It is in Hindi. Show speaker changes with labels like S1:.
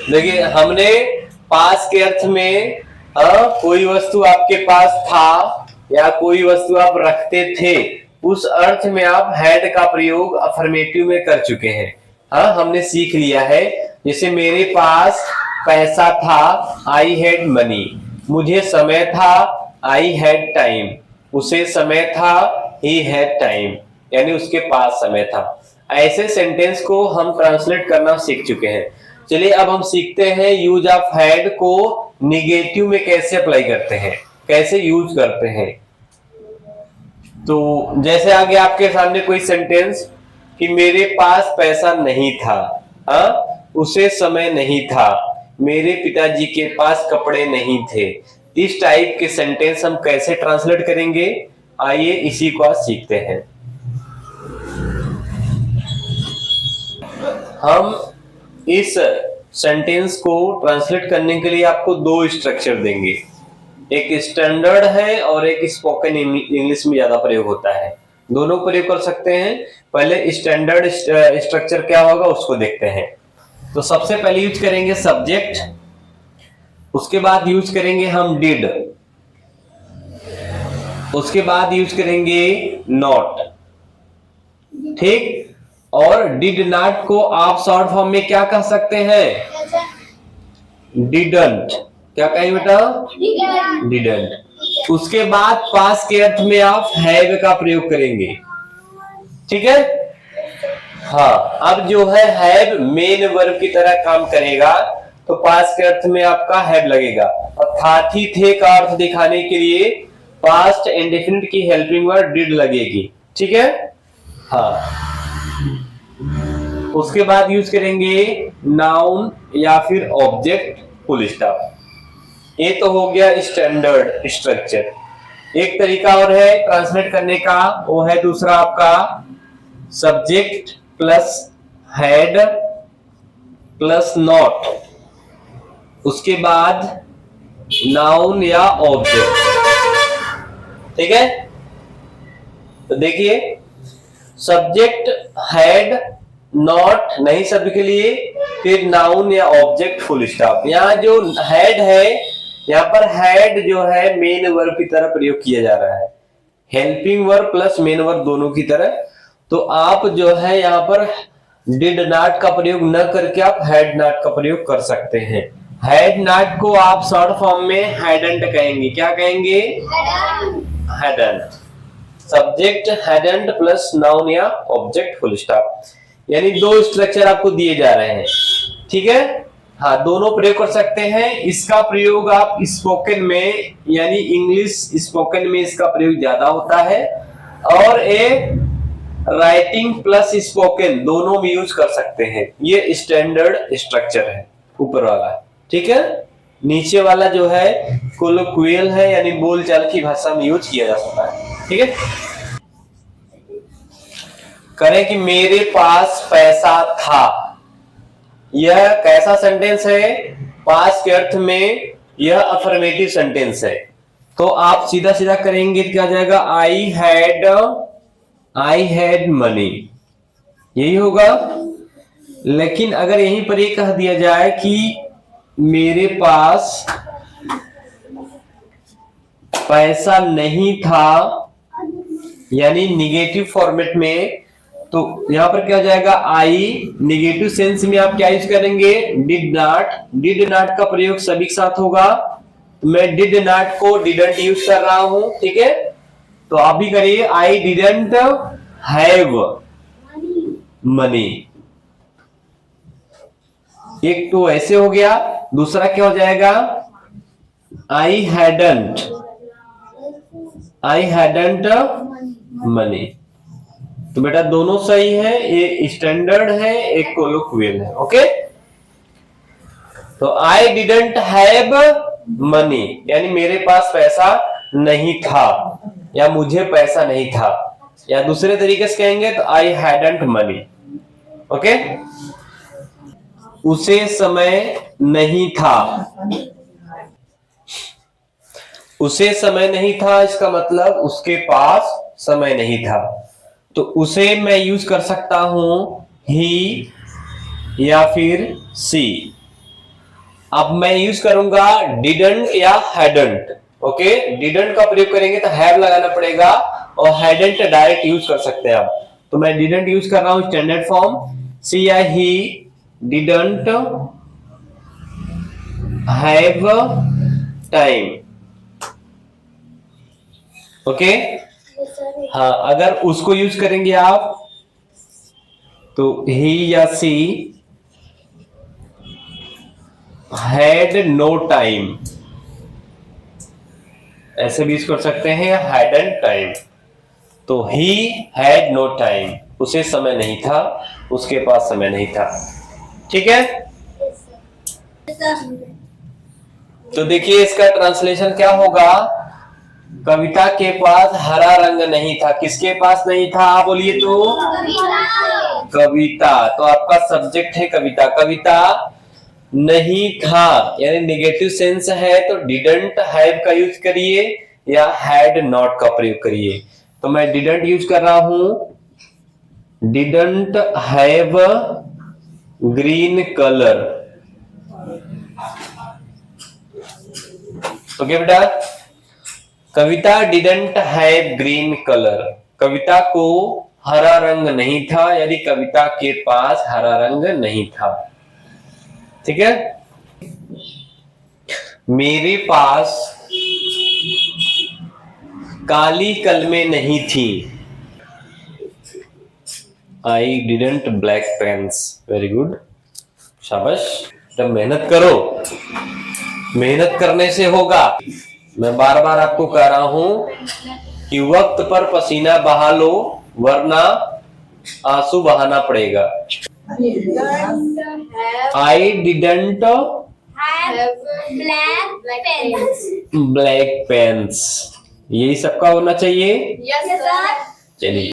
S1: देखिए हमने पास के अर्थ में कोई वस्तु आपके पास था या कोई वस्तु आप रखते थे, उस अर्थ में आप हैड का प्रयोग अफर्मेटिव में कर चुके हैं। हाँ, हमने सीख लिया है। जैसे मेरे पास पैसा था, आई हैड मनी। मुझे समय था, आई हैड टाइम। उसे समय था, ही हैड टाइम, यानी उसके पास समय था। ऐसे सेंटेंस को हम ट्रांसलेट करना सीख चुके हैं। चलिए अब हम सीखते हैं यूज ऑफ हैड को निगेटिव में कैसे अप्लाई करते हैं, कैसे यूज करते हैं। तो जैसे आगे आपके सामने कोई सेंटेंस कि मेरे पास पैसा नहीं था, उसे समय नहीं था, मेरे पिताजी के पास कपड़े नहीं थे। इस टाइप के सेंटेंस हम कैसे ट्रांसलेट करेंगे, आइए इसी को आज सीखते हैं। हम इस सेंटेंस को ट्रांसलेट करने के लिए आपको दो स्ट्रक्चर देंगे। एक स्टैंडर्ड है और एक स्पोकन इंग्लिश में ज्यादा प्रयोग होता है। दोनों प्रयोग कर सकते हैं। पहले स्टैंडर्ड स्ट्रक्चर क्या होगा उसको देखते हैं। तो सबसे पहले यूज करेंगे सब्जेक्ट, उसके बाद यूज करेंगे हम डिड, उसके बाद यूज करेंगे नॉट। ठीक, और डिड नॉट को आप शॉर्ट फॉर्म में क्या कह सकते हैं, डिडंट। क्या कहें बेटा, डिडंट। उसके बाद पास के अर्थ में आप हैव का प्रयोग करेंगे। ठीक है, हाँ, अब जो है हैव मेन वर्ब की तरह काम करेगा, तो पास के अर्थ में आपका हैव लगेगा। और था थी थे का अर्थ दिखाने के लिए पास्ट इंडेफिनिट की हेल्पिंग वर्ड डिड लगेगी। ठीक है, हाँ। उसके बाद यूज करेंगे नाउन या फिर ऑब्जेक्ट, फुल स्टॉप। ये तो हो गया स्टैंडर्ड स्ट्रक्चर। एक तरीका और है ट्रांसलेट करने का, वो है दूसरा आपका subject plus had plus not, उसके बाद नाउन या ऑब्जेक्ट। ठीक है, तो देखिए सब्जेक्ट हैड नॉट नहीं शब्द के लिए, फिर नाउन या ऑब्जेक्ट फुल स्टॉप। यहाँ जो हैड है, यहाँ पर हैड जो है मेन वर्ब की तरह प्रयोग किया जा रहा है, helping verb plus main verb दोनों की तरह। तो आप जो है यहाँ पर डिड नॉट का प्रयोग न करके आप हैड नॉट का प्रयोग कर सकते हैं। हैड नॉट को आप शॉर्ट फॉर्म में हैडंट कहेंगे। क्या कहेंगे, hadn't. Subject hadn't plus noun या ऑब्जेक्ट फुल स्टॉप, यानी दो स्ट्रक्चर आपको दिए जा रहे हैं। ठीक है, हाँ, दोनों प्रयोग कर सकते हैं। इसका प्रयोग आप स्पोकन में यानी इंग्लिश स्पोकन में इसका प्रयोग ज्यादा होता है, और राइटिंग प्लस स्पोकन दोनों में यूज कर सकते हैं। ये स्टैंडर्ड स्ट्रक्चर है ऊपर वाला। ठीक है, नीचे वाला जो है कोलोक्वियल है, यानी बोलचाल की भाषा में यूज किया जा सकता है। ठीक है, करें कि मेरे पास पैसा था। यह कैसा सेंटेंस है, पास के अर्थ में यह अफर्मेटिव सेंटेंस है। तो आप सीधा सीधा करेंगे, क्या जाएगा, आई हैड मनी, यही होगा। लेकिन अगर यहीं पर ये कह दिया जाए कि मेरे पास पैसा नहीं था, यानी निगेटिव फॉर्मेट में, तो यहां पर क्या हो जाएगा, आई निगेटिव सेंस में आप क्या यूज करेंगे, डिड नॉट। डिड नॉट का प्रयोग सभी के साथ होगा। मैं डिड नॉट को डिडंट यूज कर रहा हूं। ठीक है, तो आप भी करिए, आई डिडंट हैव मनी। एक तो ऐसे हो गया, दूसरा क्या हो जाएगा, आई हैडंट मनी। तो बेटा दोनों सही है, ये स्टैंडर्ड है, एक कोलोक्वियल है। ओके, तो आई डिडंट हैव मनी, यानी मेरे पास पैसा नहीं था या मुझे पैसा नहीं था, या दूसरे तरीके से कहेंगे तो आई हैडंट मनी। ओके, उसे समय नहीं था। उसे समय नहीं था, इसका मतलब उसके पास समय नहीं था। तो उसे मैं यूज कर सकता हूं ही या फिर सी। अब मैं यूज करूंगा डिडंट या हैडंट। ओके, डिडंट का प्रयोग करेंगे तो हैव लगाना पड़ेगा और हैडंट डायरेक्ट यूज कर सकते हैं आप। तो मैं डिडंट यूज कर रहा हूं standard form, see I he didn't have time. Okay, हाँ, अगर उसको यूज करेंगे आप तो ही या सी हैड नो टाइम, ऐसे भी यूज कर सकते हैं, हैडंट टाइम। तो ही हैड नो टाइम, उसे समय नहीं था, उसके पास समय नहीं था। ठीक है, तो देखिए इसका ट्रांसलेशन क्या होगा। कविता के पास हरा रंग नहीं था। किसके पास नहीं था बोलिए तो? कविता। तो आपका सब्जेक्ट है कविता। कविता नहीं था यानी नेगेटिव सेंस है तो डिडंट हैव का यूज करिए या हैड नॉट का प्रयोग करिए। तो मैं डिडंट यूज कर रहा हूं, didn't have green colour. Okay बेटा, कविता डिडंट हैव ग्रीन कलर, कविता को हरा रंग नहीं था यानी कविता के पास हरा रंग नहीं था। ठीक है, मेरे पास काली कलमें नहीं थी। I didn't black pens. Very good, शाबाश। जब मेहनत करो, मेहनत करने से होगा। मैं बार बार आपको कह रहा हूं कि वक्त पर पसीना बहा लो वरना आंसू बहाना पड़ेगा। आई डिडंट ब्लैक पेन्स, यही सबका होना चाहिए।
S2: Yes sir.
S1: चलिए।